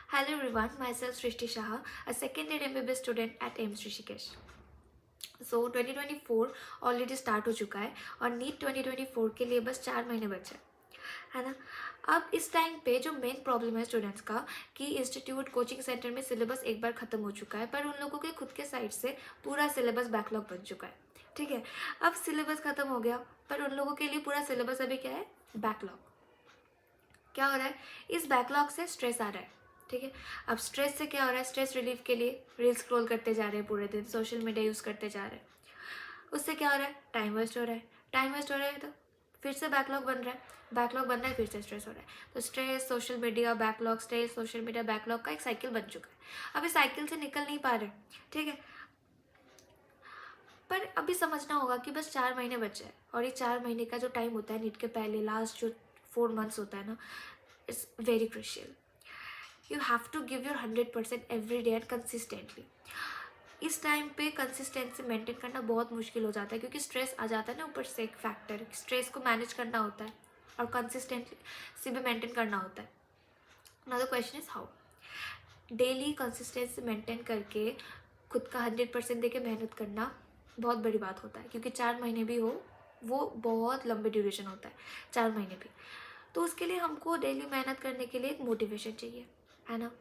Hello everyone, myself Srishti Shah, a second year MBBS student at AIMS Rishikesh. So 2024 already start हो चुका है और NEET 2024 के लिए बस 4 महीने बचे है ना। अब इस टाइम पे जो मेन प्रॉब्लम है स्टूडेंट्स का कि इंस्टीट्यूट कोचिंग सेंटर में सिलेबस एक बार ख़त्म हो चुका है, पर उन लोगों के खुद के साइड से पूरा सिलेबस बैकलॉग बन चुका है। ठीक है, अब सिलेबस ख़त्म हो गया पर उन लोगों के लिए पूरा सिलेबस अभी क्या है, बैकलॉग। क्या हो रहा है, इस बैकलॉग से स्ट्रेस आ रहा है। ठीक है, अब स्ट्रेस से क्या हो रहा है, स्ट्रेस रिलीफ के लिए रील स्क्रॉल करते जा रहे हैं, पूरे दिन सोशल मीडिया यूज़ करते जा रहे हैं। उससे क्या हो रहा है, टाइम वेस्ट हो रहा है। टाइम वेस्ट हो रहा है तो फिर से बैकलॉग बन रहा है, बैकलॉग बन रहा है, फिर से स्ट्रेस हो रहा है। तो stress, social media, backlog, stress, social media, backlog का एक साइकिल बन चुका है। अब इस साइकिल से निकल नहीं पा रहे। ठीक है, पर अभी समझना होगा कि बस 4 महीने बचे हैं और ये 4 महीने का जो टाइम होता है नीट के पहले लास्ट जो 4 मंथ्स होता है ना, it's very crucial. You have to give your 100% every day and consistently. इस टाइम पे कंसिस्टेंसी मेंटेन करना बहुत मुश्किल हो जाता है क्योंकि स्ट्रेस आ जाता है ना, ऊपर से एक फैक्टर स्ट्रेस को मैनेज करना होता है और कंसिस्टेंसी भी मेंटेन करना होता है। Now the question is how. Daily consistency maintain करके खुद का 100% देके मेहनत करना बहुत बड़ी बात होता है क्योंकि 4 महीने भी हो वो बहुत लंबे ड्यूरेशन होता है, 4 महीने भी। तो उसके लिए हमको डेली मेहनत करने के लिए एक मोटिवेशन चाहिए, है ना।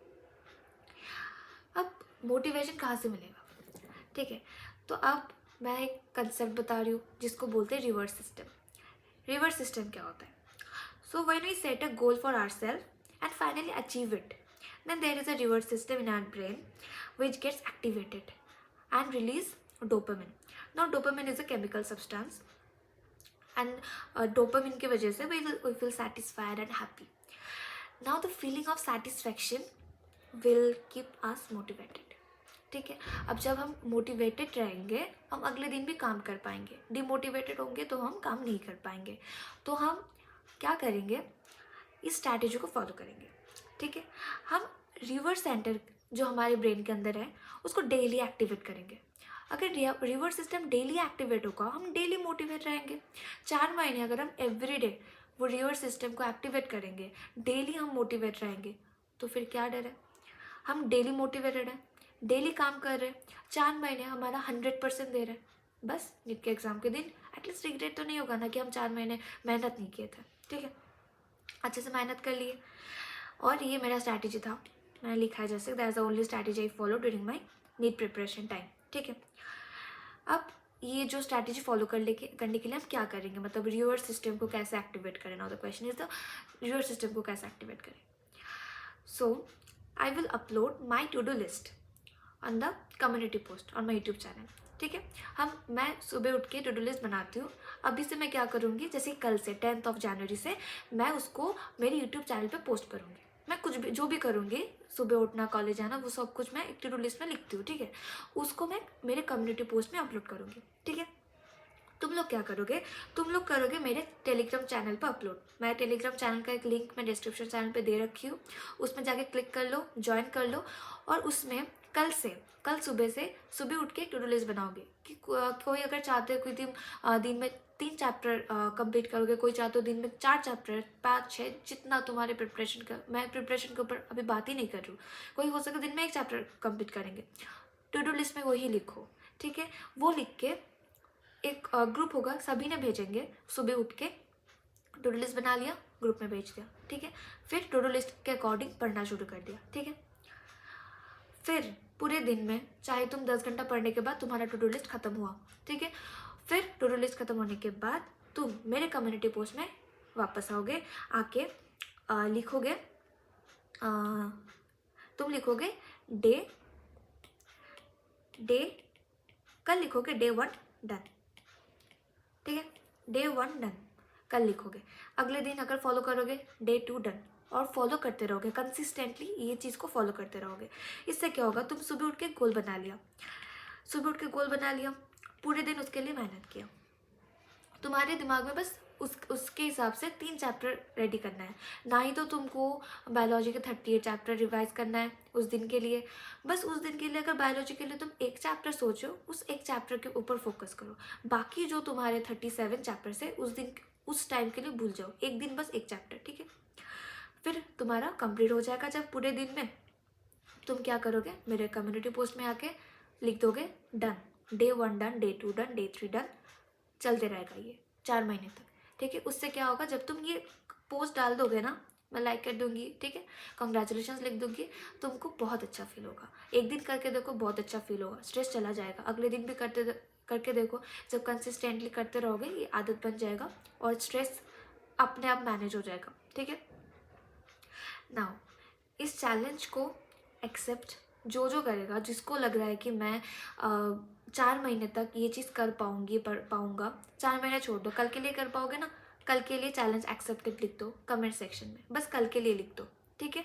अब मोटिवेशन कहाँ से मिलेगा, ठीक है। तो अब मैं एक कंसेप्ट बता रही हूँ जिसको बोलते हैं रिवर्स सिस्टम। रिवर्स सिस्टम क्या होता है, so when we set a goal for ourselves and finally achieve it, then there is a reward system in our brain which gets activated and release dopamine. Now dopamine is a chemical substance and dopamine की वजह से we feel satisfied and happy. Now the feeling of satisfaction will keep us motivated. ठीक है, अब जब हम motivated रहेंगे हम अगले दिन भी काम कर पाएंगे, डिमोटिवेटेड होंगे तो हम काम नहीं कर पाएंगे। तो हम क्या करेंगे, इस स्ट्रैटेजी को फॉलो करेंगे। ठीक है, हम रिवर्स सेंटर जो हमारे ब्रेन के अंदर है उसको डेली एक्टिवेट करेंगे। अगर रिवर्स सिस्टम डेली एक्टिवेट होगा हम डेली मोटिवेट रहेंगे। 4 महीने अगर हम एवरी डे वो रिवर्स सिस्टम को एक्टिवेट करेंगे, डेली हम मोटिवेट रहेंगे, तो फिर क्या डर है, हम डेली मोटिवेटेड हैं, डेली काम कर रहे हैं, 4 महीने हमारा 100% दे रहे हैं। बस नीट के एग्ज़ाम के दिन एटलीस्ट रिग्रेट तो नहीं होगा ना कि हम 4 महीने मेहनत नहीं किए थे। ठीक है, अच्छे से मेहनत कर लिए और ये मेरा स्ट्रैटेजी था, मैंने लिखा है जैसे that is the only strategy I follow during my NEET preparation time. ठीक है, अब ये जो स्ट्रैटेजी फॉलो करने के लिए हम क्या करेंगे, मतलब रिवर्स सिस्टम को कैसे एक्टिवेट करें। Now the question is the reverse system को कैसे एक्टिवेट करें। So I will upload my to do list on the community post on my YouTube channel. ठीक है, मैं सुबह उठ के टू डू लिस्ट बनाती हूँ। अभी से मैं क्या करूँगी, जैसे कल से 10 जनवरी से मैं उसको मेरे यूट्यूब चैनल पे पोस्ट करूँगी। मैं कुछ भी जो भी करूँगी, सुबह उठना, कॉलेज जाना, वो सब कुछ मैं एक टू डू लिस्ट में लिखती हूँ। ठीक है, उसको मैं मेरे कम्युनिटी पोस्ट में अपलोड करूँगी। ठीक है, तुम लोग क्या करोगे, तुम लोग करोगे मेरे टेलीग्राम चैनल पर अपलोड। मैं टेलीग्राम चैनल का एक लिंक मैं डिस्क्रिप्शन चैनल पे दे रखी हूँ, उसमें जाके क्लिक कर लो, ज्वाइन कर लो और उसमें कल सुबह से सुबह उठ के एक टू डू लिस्ट बनाओगे कि कोई अगर चाहते हो कोई दिन में 3 चैप्टर कंप्लीट करोगे, कोई चाहते हो दिन में 4 चैप्टर, 5-6, जितना तुम्हारे प्रिपरेशन का, मैं प्रिपरेशन के ऊपर अभी बात ही नहीं कर रही हूँ, कोई हो सके दिन में 1 चैप्टर कंप्लीट करेंगे, टू डू लिस्ट में वही लिखो। ठीक है, वो लिख के एक ग्रुप होगा, सभी ने भेजेंगे, सुबह उठ के टू डू लिस्ट बना लिया, ग्रुप में भेज दिया। ठीक है, फिर टू डू लिस्ट के अकॉर्डिंग पढ़ना शुरू कर दिया। ठीक है, फिर पूरे दिन में चाहे तुम 10 घंटा पढ़ने के बाद तुम्हारा टू डू लिस्ट खत्म हुआ। ठीक है, फिर टू डू लिस्ट खत्म होने के बाद तुम मेरे कम्युनिटी पोस्ट में वापस आओगे, आके लिखोगे, तुम लिखोगे डे कल लिखोगे डे 1 डन। ठीक है, डे 1 डन कल लिखोगे। अगले दिन अगर फॉलो करोगे डे 2 डन, और फॉलो करते रहोगे कंसिस्टेंटली, ये चीज़ को फॉलो करते रहोगे। इससे क्या होगा, तुम सुबह उठ के गोल बना लिया, सुबह उठ के गोल बना लिया, पूरे दिन उसके लिए मेहनत किया, तुम्हारे दिमाग में बस उसके हिसाब से 3 चैप्टर रेडी करना है, ना ही तो तुमको बायोलॉजी के 38 चैप्टर रिवाइज करना है उस दिन के लिए। बस उस दिन के लिए अगर बायोलॉजी के लिए तुम 1 चैप्टर सोचो, उस 1 चैप्टर के ऊपर फोकस करो, बाकी जो तुम्हारे 37 चैप्टर्स है उस टाइम के लिए भूल जाओ, एक दिन बस 1 चैप्टर। ठीक है, फिर तुम्हारा कंप्लीट हो जाएगा जब पूरे दिन में, तुम क्या करोगे, मेरे कम्युनिटी पोस्ट में आके लिख दोगे done, day 1 done, day 2 done, day 3 done, चलते रहेगा ये 4 महीने तक, ठीक है। उससे क्या होगा, जब तुम ये पोस्ट डाल दोगे ना, मैं लाइक कर दूंगी, ठीक है, कॉन्ग्रेचुलेशन लिख दूंगी, तुमको बहुत अच्छा फील होगा। एक दिन करके देखो, बहुत अच्छा फील होगा, स्ट्रेस चला जाएगा। अगले दिन भी करके देखो, जब कंसिस्टेंटली करते रहोगे ये आदत बन जाएगा और स्ट्रेस अपने आप मैनेज हो जाएगा, ठीक है। नाउ इस चैलेंज को एक्सेप्ट जो करेगा, जिसको लग रहा है कि मैं 4 महीने तक ये चीज़ कर पाऊंगी, पाऊंगा, 4 महीने छोड़ दो, कल के लिए कर पाओगे ना, कल के लिए चैलेंज एक्सेप्टेड लिख दो कमेंट सेक्शन में, बस कल के लिए लिख दो, ठीक है।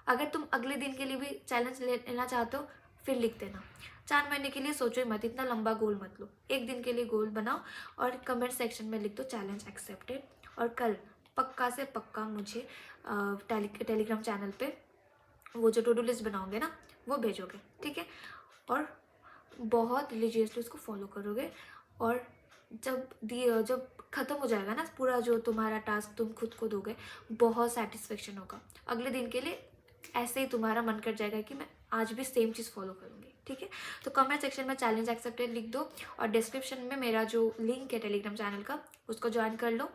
अगर तुम अगले दिन के लिए भी चैलेंज लेना चाहते हो फिर लिख देना। 4 महीने के लिए सोचो ही मत, इतना लंबा गोल मत लो, एक दिन के लिए गोल बनाओ और कमेंट सेक्शन में लिख दो चैलेंज एक्सेप्टेड। और कल पक्का से पक्का मुझे टेलीग्राम चैनल पे वो जो टू डू लिस्ट बनाओगे ना वो भेजोगे, ठीक है। और बहुत रिलीजियसली उसको फॉलो करोगे और जब ख़त्म हो जाएगा ना पूरा जो तुम्हारा टास्क तुम खुद को दोगे, बहुत सेटिस्फेक्शन होगा। अगले दिन के लिए ऐसे ही तुम्हारा मन कर जाएगा कि मैं आज भी सेम चीज़ फॉलो करूँगी, ठीक है। तो कमेंट सेक्शन में चैलेंज एक्सेप्टेड लिख दो और डिस्क्रिप्शन में मेरा जो लिंक है टेलीग्राम चैनल का उसको ज्वाइन कर लो।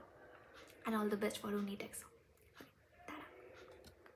And all the best for your NEET exam.